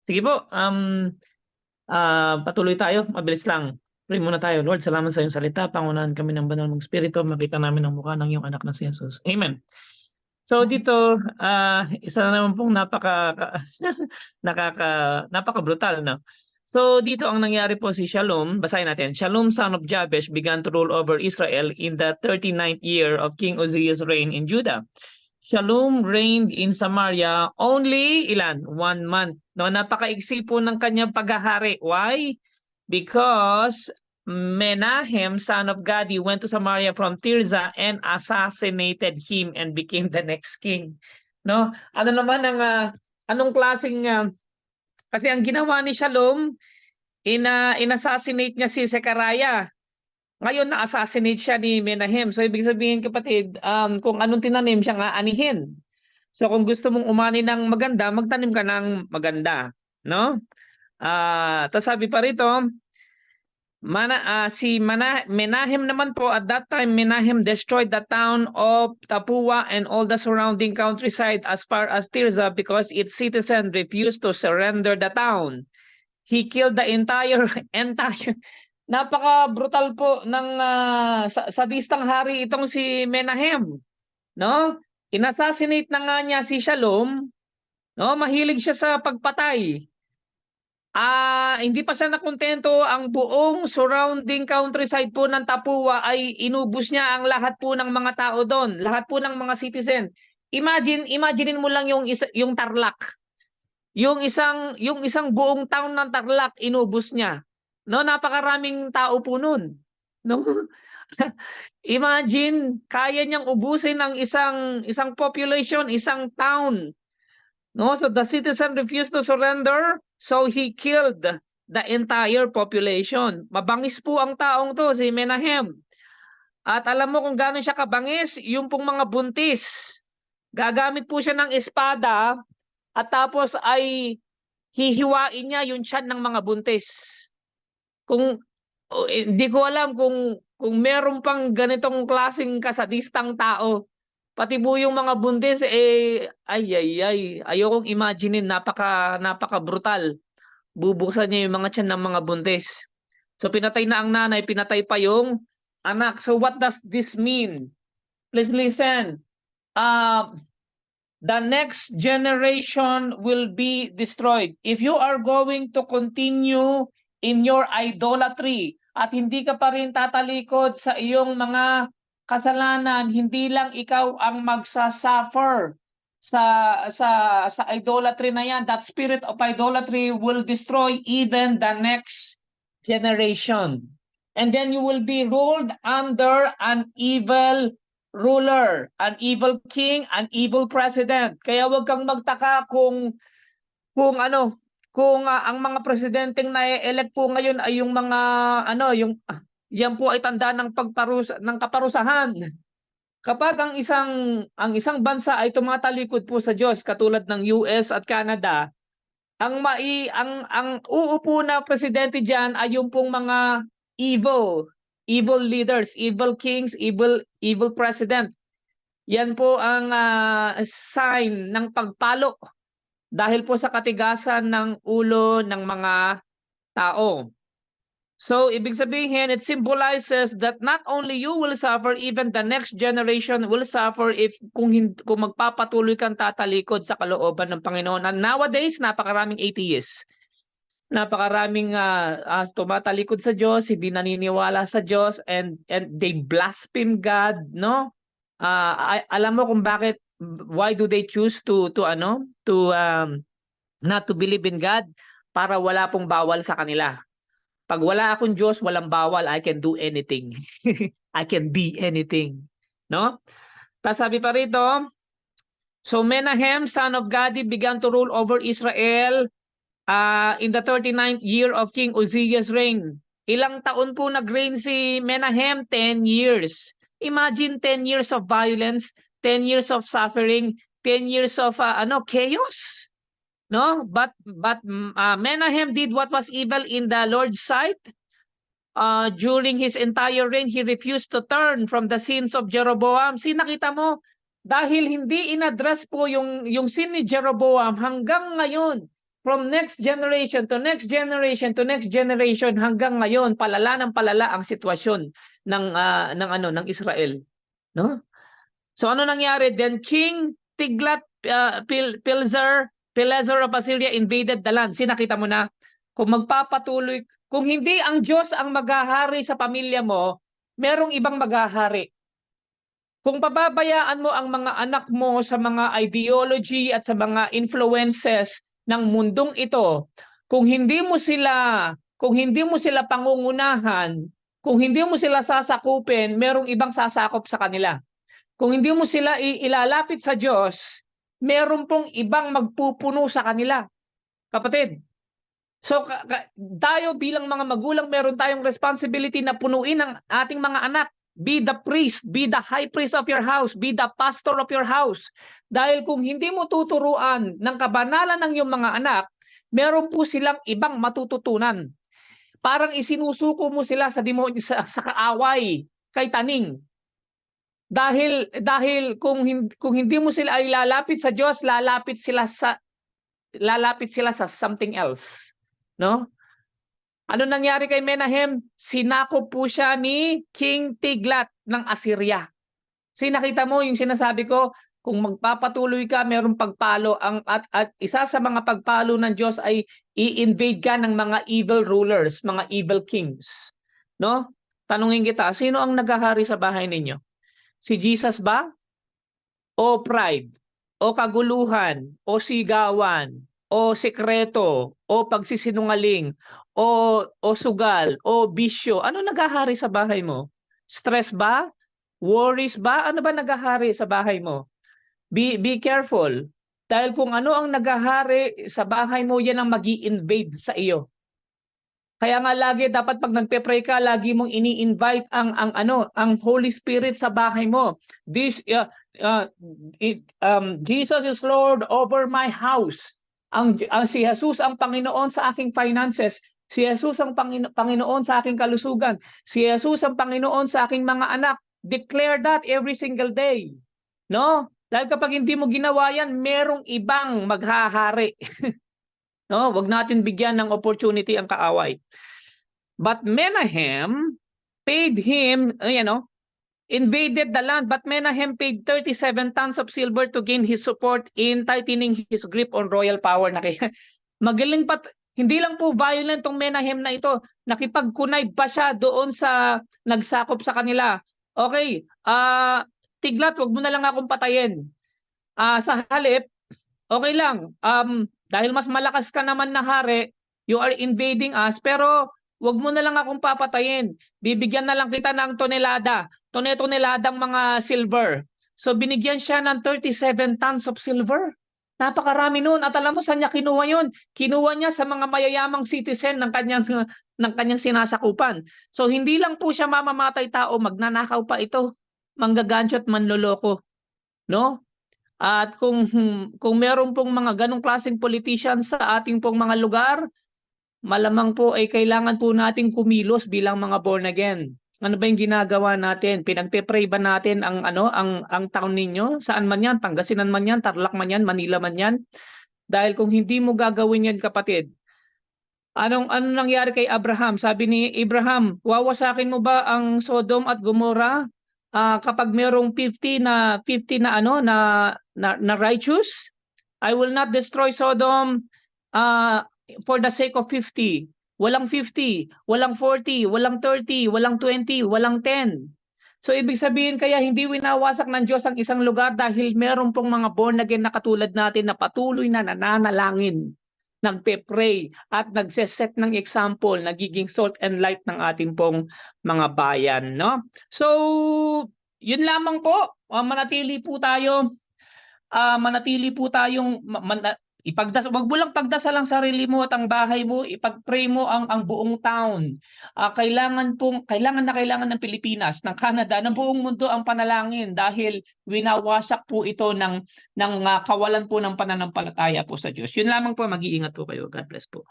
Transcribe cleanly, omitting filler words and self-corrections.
Sige po, patuloy tayo, mabilis lang. Pray muna tayo. Lord, salamat sa iyong salita. Pangunahan kami ng banal mong Espiritu. Makita namin ang mukha ng iyong anak na si Jesus. Amen. So dito, isa na naman pong napaka-brutal, no? So dito ang nangyari po si Shalom, basahin natin. Shalom, son of Jabesh, began to rule over Israel in the 39th year of King Uzziah's reign in Judah. Shalom reigned in Samaria only ilan? 1 month. No, napakaiksi po ng kanyang paghahari. Why? Because Menahem, son of Gadi, went to Samaria from Tirza and assassinated him and became the next king. No? Ano naman ang anong klaseng kasi ang ginawa ni Shalom, in-assassinate niya si Zechariah. Ngayon na-assassinate siya ni Menahem. So ibig sabihin kapatid, kung anong tinanim siya nga anihin. So kung gusto mong umani ng maganda, magtanim ka ng maganda, no? Tapos sabi pa rito, Menahem naman po, at that time Menahem destroyed the town of Tapua and all the surrounding countryside as far as Tirza because its citizens refused to surrender the town. He killed the entire napaka-brutal po ng sadistang hari itong si Menahem, no? Inassassinate na nga niya si Shalom, no? Mahilig siya sa pagpatay. Hindi pa siya nakontento, ang buong surrounding countryside po ng Tapua ay inubos niya ang lahat po ng mga tao doon, lahat po ng mga citizen. Imaginein mo lang yung Tarlac. Yung isang buong town ng Tarlac inubos niya. No, napakaraming tao po noon. No? Imagine, kaya niyang ubusin ang isang population, isang town. No, so the citizen refused to surrender, so he killed the entire population. Mabangis po ang taong to, si Menahem. At alam mo kung gaano siya kabangis, yung pong mga buntis. Gagamit po siya ng espada at tapos ay hihiwain niya yung tiyan ng mga buntis. Hindi ko alam kung meron pang ganitong klaseng kasadistang tao. Pati po yung mga buntis ayokong imaginein, napaka brutal. Bubuksan niya yung mga tiyan ng mga buntis. So pinatay na ang nanay, pinatay pa yung anak. So what does this mean? Please listen. The next generation will be destroyed. If you are going to continue in your idolatry at hindi ka pa rin tatalikod sa iyong mga kasalanan, hindi lang ikaw ang magsasuffer sa idolatry na yan. That spirit of idolatry will destroy even the next generation. And then you will be ruled under an evil ruler, an evil king, an evil president. Kaya wag kang magtaka kung ang mga presidenteng na-elect po ngayon ay yung mga yan po ay tanda ng kaparusahan. Kapag ang isang bansa ay tumatalikod po sa Diyos katulad ng US at Canada, ang uupo na presidente diyan ay yung pong mga evil leaders, evil kings, evil president. Yan po ang sign ng pagpalo dahil po sa katigasan ng ulo ng mga tao. So, ibig sabihin, it symbolizes that not only you will suffer, even the next generation will suffer kung magpapatuloy kang tatalikod sa kalooban ng Panginoon. And nowadays, napakaraming atheists. Napakaraming tumatalikod sa Diyos, hindi naniniwala sa Diyos, and they blaspheme God, no? Alam mo kung bakit, why do they choose to not to believe in God? Para wala pong bawal sa kanila. Pag wala akong Diyos, walang bawal, I can do anything. I can be anything, no? Tapos sabi pa rito, so Menahem, son of Gadi, began to rule over Israel in the 39th year of King Uzziah's reign. Ilang taon po nag-reign si Menahem? 10 years. Imagine 10 years of violence, 10 years of suffering, 10 years of chaos. No? But Menahem did what was evil in the Lord's sight. During his entire reign, he refused to turn from the sins of Jeroboam. Nakita mo, dahil hindi inaddress po yung sin ni Jeroboam hanggang ngayon, from next generation to next generation to next generation hanggang ngayon palala ng palala ang sitwasyon ng Israel, no? So ano nangyari? Then King Tiglath-Pileser of Assyria invaded the land. Sinakita mo na kung magpapatuloy, kung hindi ang Diyos ang maghahari sa pamilya mo, merong ibang maghahari. Kung pababayaan mo ang mga anak mo sa mga ideology at sa mga influences ng mundong ito, kung hindi mo sila pangungunahan, kung hindi mo sila sasakupin, merong ibang sasakop sa kanila. Kung hindi mo sila ilalapit sa Diyos, meron pong ibang magpupuno sa kanila. Kapatid, so tayo bilang mga magulang, meron tayong responsibility na punuin ang ating mga anak. Be the priest, be the high priest of your house, be the pastor of your house. Dahil kung hindi mo tuturuan ng kabanalan ng iyong mga anak, meron po silang ibang matututunan. Parang isinusuko mo sila sa demonyo, sa kaaway, kay taning. Dahil kung hindi mo sila ay lalapit sa Diyos, lalapit sila sa something else, no? Ano nangyari kay Menahem? Sinakop po siya ni King Tiglath ng Assyria. Sinakita mo yung sinasabi ko, kung magpapatuloy ka, mayroong pagpalo at isa sa mga pagpalo ng Diyos ay i-invade ka ng mga evil rulers, mga evil kings, no? Tanungin kita, sino ang naghahari sa bahay ninyo? Si Jesus ba? O pride? O kaguluhan? O sigawan? O sekreto? O pagsisinungaling? O sugal? O bisyo? Ano naghahari sa bahay mo? Stress ba? Worries ba? Ano ba naghahari sa bahay mo? Be careful. Dahil kung ano ang naghahari sa bahay mo, yan ang magi-invade sa iyo. Kaya nga lagi dapat pag nagpe-pray ka, lagi mong ini-invite ang Holy Spirit sa bahay mo. Jesus is Lord over my house. Si Jesus ang Panginoon sa aking finances. Si Jesus ang Panginoon sa aking kalusugan. Si Jesus ang Panginoon sa aking mga anak. Declare that every single day. No? Dahil kapag hindi mo ginawa yan, merong ibang maghahari. No, wag natin bigyan ng opportunity ang kaaway. But Menahem paid him, invaded the land, but Menahem paid 37 tons of silver to gain his support in tightening his grip on royal power. Magaling pa, hindi lang po violent tong Menahem na ito, nakipagkunay pa siya doon sa nagsakop sa kanila. Okay, Tiglath, wag mo na lang akong patayin. Sa halip, okay lang, dahil mas malakas ka naman na hari, you are invading us, pero wag mo na lang akong papatayin. Bibigyan na lang kita ng toneladang mga silver. So binigyan siya ng 37 tons of silver. Napakarami noon. At alam mo saan niya kinuha yun? Kinuha niya sa mga mayayamang citizen ng kanyang sinasakupan. So hindi lang po siya mamamatay tao, magnanakaw pa ito. Manggagancho at manloloko. No? At kung meron pong mga ganong klaseng politician sa ating pong mga lugar, malamang po ay kailangan po nating kumilos bilang mga born again. Ano ba yung ginagawa natin? Pinagpe-pray ba natin ang town ninyo? Saan man yan? Pangasinan man yan? Tarlac man yan? Manila man yan? Dahil kung hindi mo gagawin yan, kapatid, anong nangyari kay Abraham? Sabi ni Abraham, wawasakin mo ba ang Sodom at Gomorrah? Kapag merong 50 na righteous, I will not destroy Sodom for the sake of 50. Walang 50, walang 40, walang 30, walang 20, walang 10. So ibig sabihin kaya hindi winawasak ng Diyos ang isang lugar dahil meron pong mga born again na katulad natin na patuloy na nananalangin, nagpe-pray at nagse-set ng example, nagiging salt and light ng ating pong mga bayan, no? So, yun lamang po. Manatili po tayong wag mo lang pagdasal ang sarili mo at ang bahay mo, ipag-pray mo ang buong town. Kailangan ng Pilipinas, ng Canada, ng buong mundo ang panalangin dahil winawasak po ito ng kawalan po ng pananampalataya po sa Diyos. Yun lamang po, mag-iingat po kayo. God bless po.